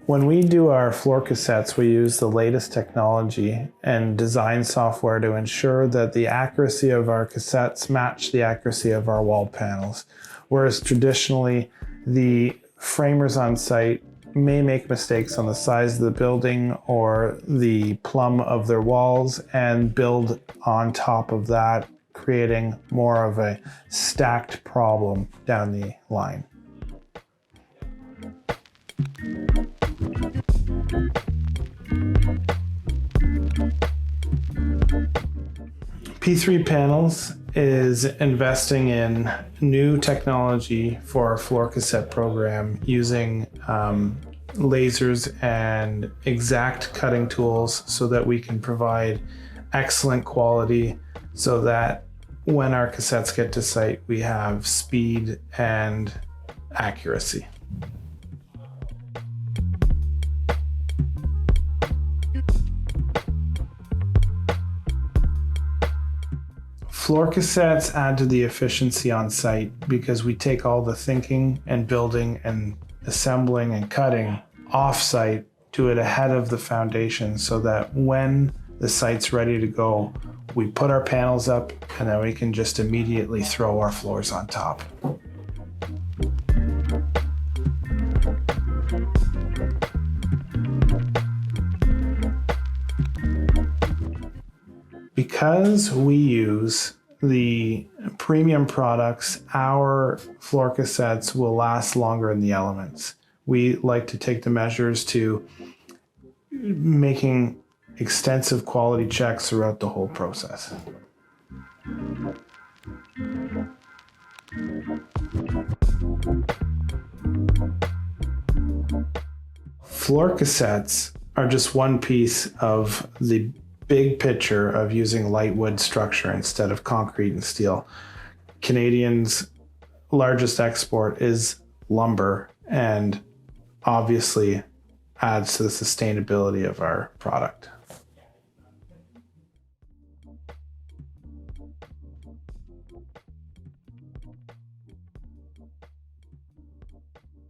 When we do our floor cassettes, we use the latest technology and design software to ensure that the accuracy of our cassettes match the accuracy of our wall panels. Whereas traditionally, the framers on site may make mistakes on the size of the building or the plumb of their walls and build on top of that, creating more of a stacked problem down the line. P3 Panels is investing in new technology for our floor cassette program using lasers and exact cutting tools so that we can provide excellent quality so that when our cassettes get to site, we have speed and accuracy. Floor cassettes add to the efficiency on site because we take all the thinking and building and assembling and cutting off site, do it ahead of the foundation so that when the site's ready to go, we put our panels up and then we can just immediately throw our floors on top. Because we use the premium products, our floor cassettes will last longer in the elements. We like to take the measures to making extensive quality checks throughout the whole process. Floor cassettes are just one piece of the big picture of using light wood structure instead of concrete and steel. Canadians' largest export is lumber and obviously adds to the sustainability of our product.